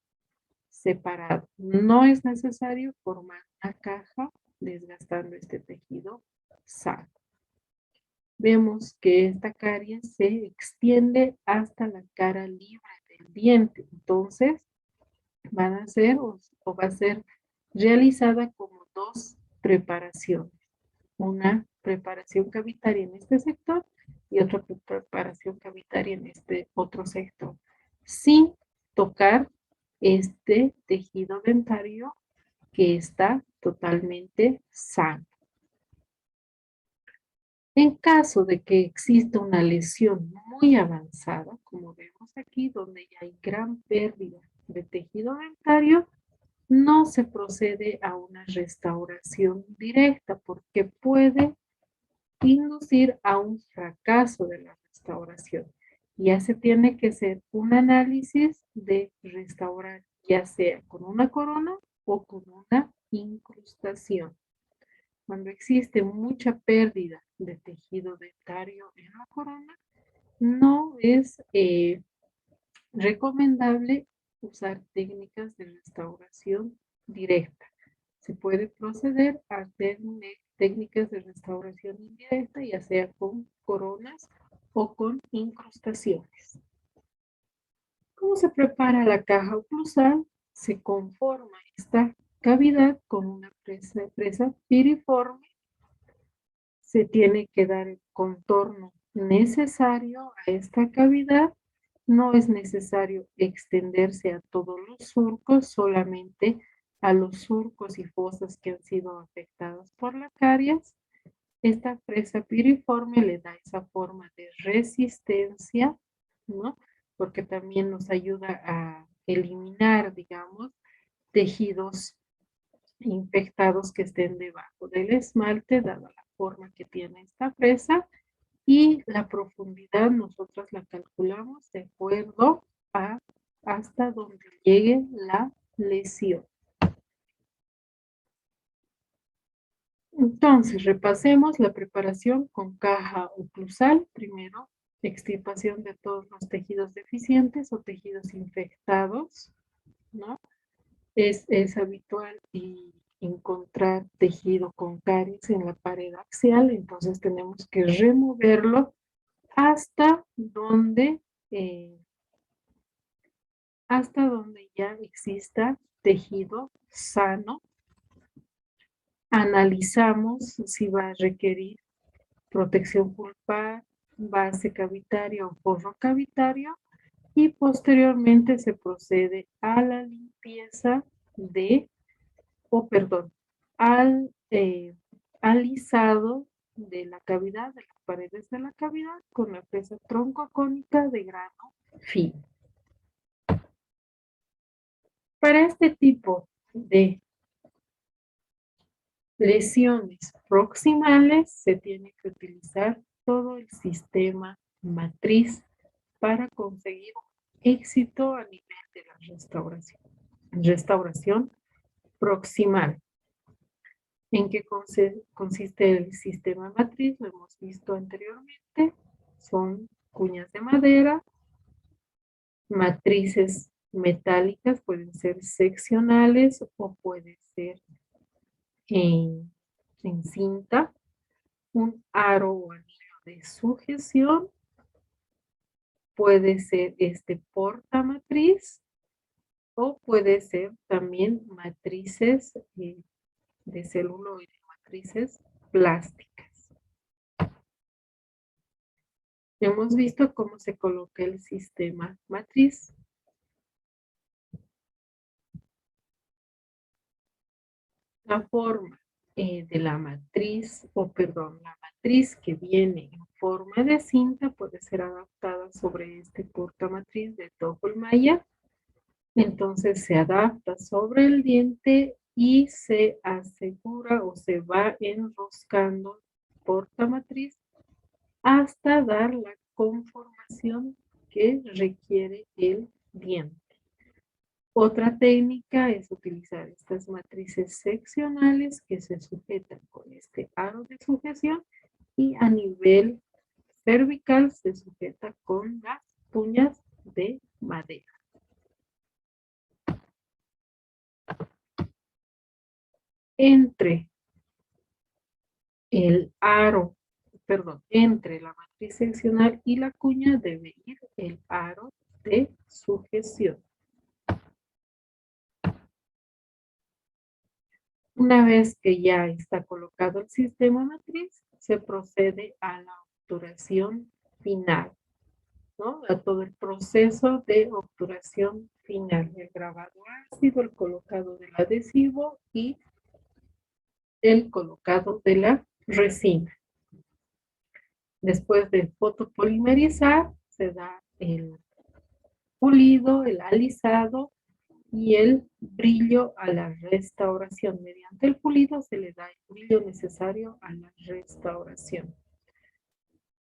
A: separado. No es necesario formar una caja desgastando este tejido sano. Vemos que esta caries se extiende hasta la cara libre del diente. Entonces, van a ser o va a ser realizada como dos preparaciones. Una preparación cavitaria en este sector y otra preparación cavitaria en este otro sector, sin tocar este tejido dentario que está totalmente sano. En caso de que exista una lesión muy avanzada, como vemos aquí, donde ya hay gran pérdida de tejido dentario, no se procede a una restauración directa porque puede inducir a un fracaso de la restauración. Ya se tiene que hacer un análisis de restaurar, ya sea con una corona o con una incrustación. Cuando existe mucha pérdida de tejido dentario en la corona, no es recomendable usar técnicas de restauración directa. Se puede proceder a técnicas de restauración indirecta, ya sea con coronas o con incrustaciones. ¿Cómo se prepara la caja oclusal? Se conforma esta cavidad con una presa piriforme. Se tiene que dar el contorno necesario a esta cavidad. No es necesario extenderse a todos los surcos, solamente a los surcos y fosas que han sido afectadas por la caries. Esta presa piriforme le da esa forma de resistencia, ¿no? Porque también nos ayuda a eliminar, digamos, tejidos infectados que estén debajo del esmalte, dada la forma que tiene esta presa, y la profundidad nosotros la calculamos de acuerdo a hasta donde llegue la lesión. Entonces, repasemos la preparación con caja oclusal. Primero, extirpación de todos los tejidos deficientes o tejidos infectados, ¿no? Es habitual encontrar tejido con caries en la pared axial, entonces tenemos que removerlo eh, hasta donde ya exista tejido sano. Analizamos si va a requerir protección pulpar, base cavitaria o forro cavitario, y posteriormente se procede a la limpieza al alisado de la cavidad, de las paredes de la cavidad, con la presa troncocónica de grano fino. Para este tipo de lesiones proximales se tiene que utilizar todo el sistema matriz para conseguir éxito a nivel de la restauración proximal. ¿En qué consiste el sistema matriz? Lo hemos visto anteriormente. Son cuñas de madera, matrices metálicas, pueden ser seccionales o pueden ser en cinta, un aro o anillo de sujeción, puede ser este portamatriz o puede ser también matrices de celuloide, matrices plásticas. Hemos visto cómo se coloca el sistema matriz. La forma de la matriz, la matriz que viene en forma de cinta puede ser adaptada sobre este matriz de Toggle-Mayer. Entonces se adapta sobre el diente y se asegura o se va enroscando matriz hasta dar la conformación que requiere el diente. Otra técnica es utilizar estas matrices seccionales que se sujetan con este aro de sujeción y a nivel cervical se sujeta con las puñas de madera. Entre entre la matriz seccional y la cuña debe ir el aro de sujeción. Una vez que ya está colocado el sistema matriz, se procede a la obturación final, ¿no? A todo el proceso de obturación final, el grabado ácido, el colocado del adhesivo y el colocado de la resina. Después de fotopolimerizar, se da el pulido, el alisado y el brillo a la restauración. Mediante el pulido se le da el brillo necesario a la restauración.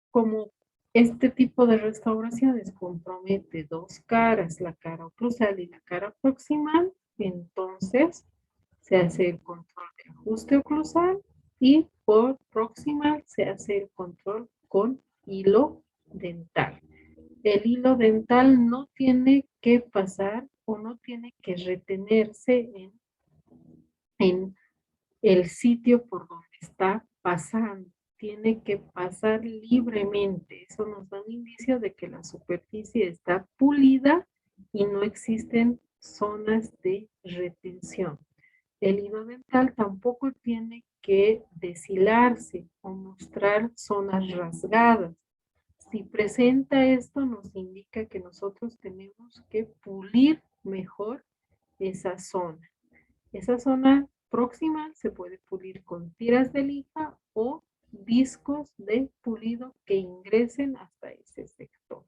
A: Como este tipo de restauraciones compromete dos caras, la cara oclusal y la cara proximal, entonces se hace el control de ajuste oclusal y por proximal se hace el control con hilo dental. El hilo dental no tiene que pasar o no tiene que retenerse en el sitio por donde está pasando. Tiene que pasar libremente. Eso nos da un indicio de que la superficie está pulida y no existen zonas de retención. El hilo dental tampoco tiene que deshilarse o mostrar zonas rasgadas. Si presenta esto, nos indica que nosotros tenemos que pulir mejor esa zona. Esa zona próxima se puede pulir con tiras de lija o discos de pulido que ingresen hasta ese sector.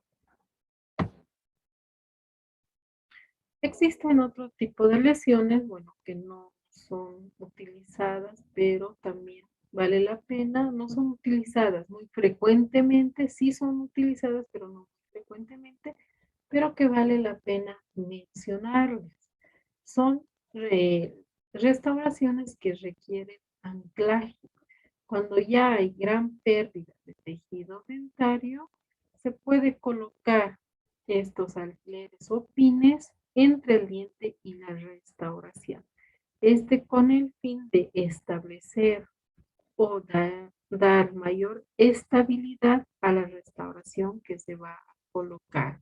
A: Existen otro tipo de lesiones, bueno, que no son utilizadas, pero también vale la pena, no son utilizadas muy frecuentemente, sí son utilizadas, pero no muy frecuentemente, pero que vale la pena mencionarlas. Son restauraciones que requieren anclaje. Cuando ya hay gran pérdida de tejido dentario, se puede colocar estos alfileres o pines entre el diente y la restauración. Con el fin de establecer o dar mayor estabilidad a la restauración que se va a colocar,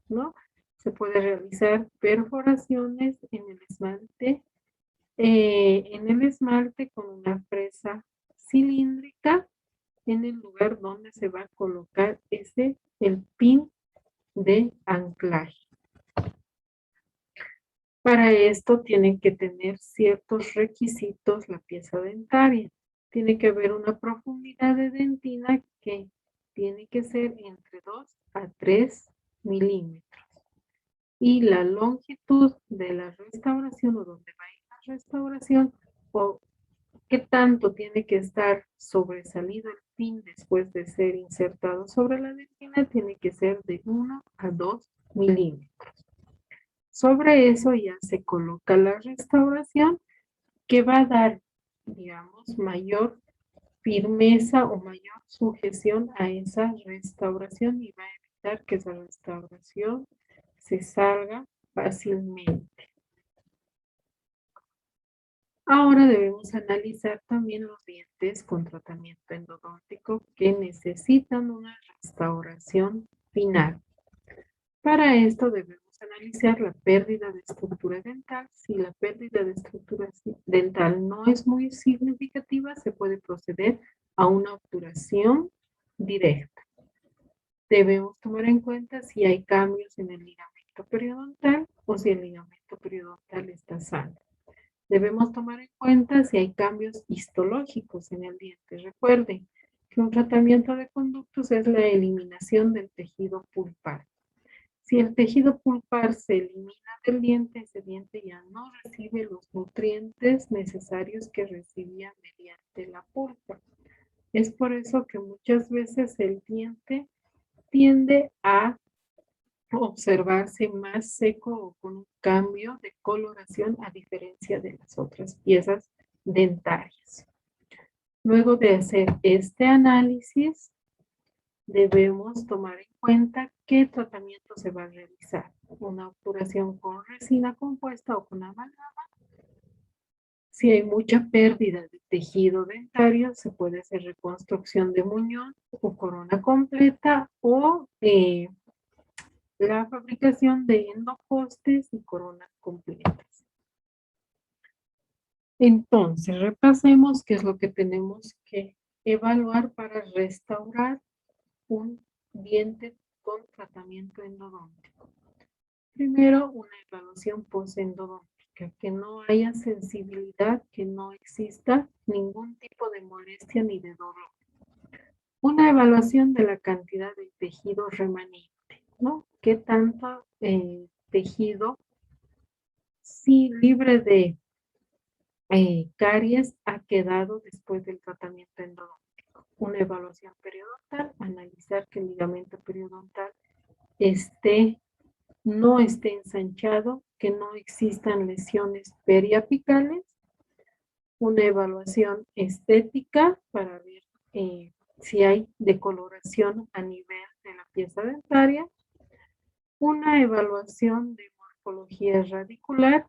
A: ¿no? Se puede realizar perforaciones en el esmalte con una fresa cilíndrica en el lugar donde se va a colocar el pin de anclaje. Para esto tiene que tener ciertos requisitos la pieza dentaria. Tiene que haber una profundidad de dentina que tiene que ser entre 2 a 3 milímetros. Y la longitud de la restauración o donde va a ir la restauración o qué tanto tiene que estar sobresalido el pin después de ser insertado sobre la dentina tiene que ser de 1 a 2 milímetros. Sobre eso ya se coloca la restauración que va a dar, digamos, mayor firmeza o mayor sujeción a esa restauración y va a evitar que esa restauración se salga fácilmente. Ahora debemos analizar también los dientes con tratamiento endodóntico que necesitan una restauración final. Para esto debemos analizar la pérdida de estructura dental. Si la pérdida de estructura dental no es muy significativa, se puede proceder a una obturación directa. Debemos tomar en cuenta si hay cambios en el ligamento periodontal o si el ligamento periodontal está sano. Debemos tomar en cuenta si hay cambios histológicos en el diente. Recuerden que un tratamiento de conductos es la eliminación del tejido pulpar. Si el tejido pulpar se elimina del diente, ese diente ya no recibe los nutrientes necesarios que recibía mediante la pulpa. Es por eso que muchas veces el diente tiende a observarse más seco o con un cambio de coloración a diferencia de las otras piezas dentarias. Luego de hacer este análisis, debemos tomar en cuenta qué tratamiento se va a realizar. Una obturación con resina compuesta o con amalgama. Si hay mucha pérdida de tejido dentario, se puede hacer reconstrucción de muñón o corona completa o la fabricación de endopostes y coronas completas. Entonces, repasemos qué es lo que tenemos que evaluar para restaurar un diente con tratamiento endodóntico. Primero, una evaluación posendodóntica, que no haya sensibilidad, que no exista ningún tipo de molestia ni de dolor. Una evaluación de la cantidad de tejido remanente, ¿no? ¿Qué tanto tejido sí libre de caries ha quedado después del tratamiento endodóntico? Una evaluación periodontal, analizar que el ligamento periodontal no esté ensanchado, que no existan lesiones periapicales. Una evaluación estética para ver si hay decoloración a nivel de la pieza dentaria. Una evaluación de morfología radicular.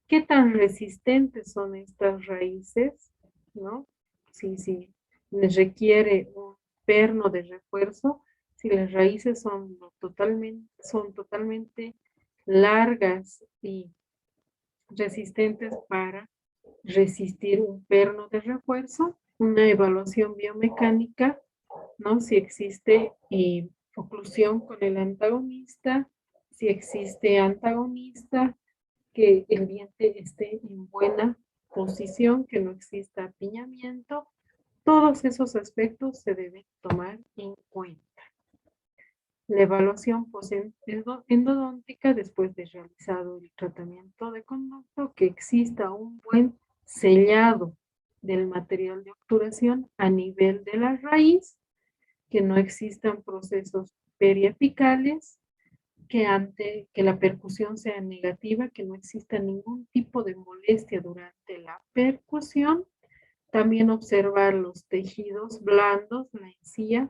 A: ¿Qué tan resistentes son estas raíces? ¿No? Si les requiere un perno de refuerzo, si las raíces son totalmente largas y resistentes para resistir un perno de refuerzo. Una evaluación biomecánica, ¿no? Si existe oclusión con el antagonista, si existe antagonista, que el diente esté en buena posición, que no exista apiñamiento. Todos esos aspectos se deben tomar en cuenta. La evaluación endodóntica después de realizado el tratamiento de conducto, que exista un buen sellado del material de obturación a nivel de la raíz, que no existan procesos periapicales, que la percusión sea negativa, que no exista ningún tipo de molestia durante la percusión. También observar los tejidos blandos, la encía,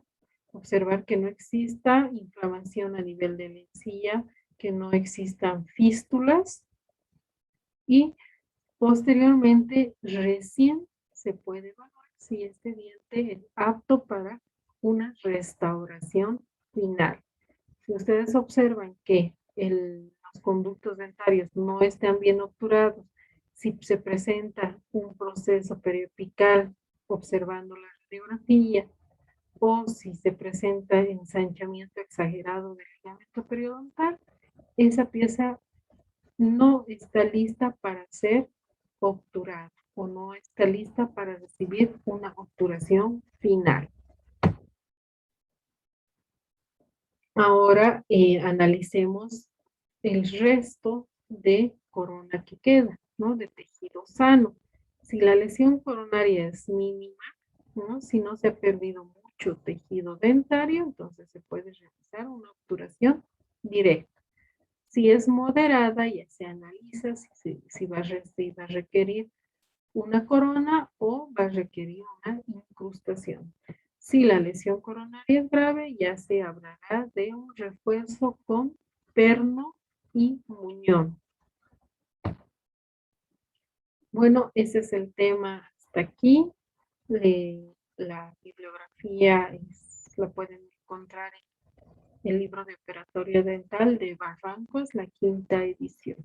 A: observar que no exista inflamación a nivel de la encía, que no existan fístulas y posteriormente recién se puede evaluar si este diente es apto para una restauración final. Si ustedes observan que los conductos dentarios no están bien obturados, si se presenta un proceso periopical observando la radiografía o si se presenta ensanchamiento exagerado del ligamento periodontal, esa pieza no está lista para ser obturada o no está lista para recibir una obturación final. Ahora analicemos el resto de corona que queda, ¿no? De tejido sano. Si la lesión coronaria es mínima, ¿no? Si no se ha perdido mucho tejido dentario, entonces se puede realizar una obturación directa. Si es moderada, ya se analiza si va a requerir una corona o va a requerir una incrustación. Si la lesión coronaria es grave, ya se hablará de un refuerzo con perno y muñón. Bueno, ese es el tema hasta aquí. La bibliografía la pueden encontrar en el libro de operatoria dental de Barrancos, la 5ª edición.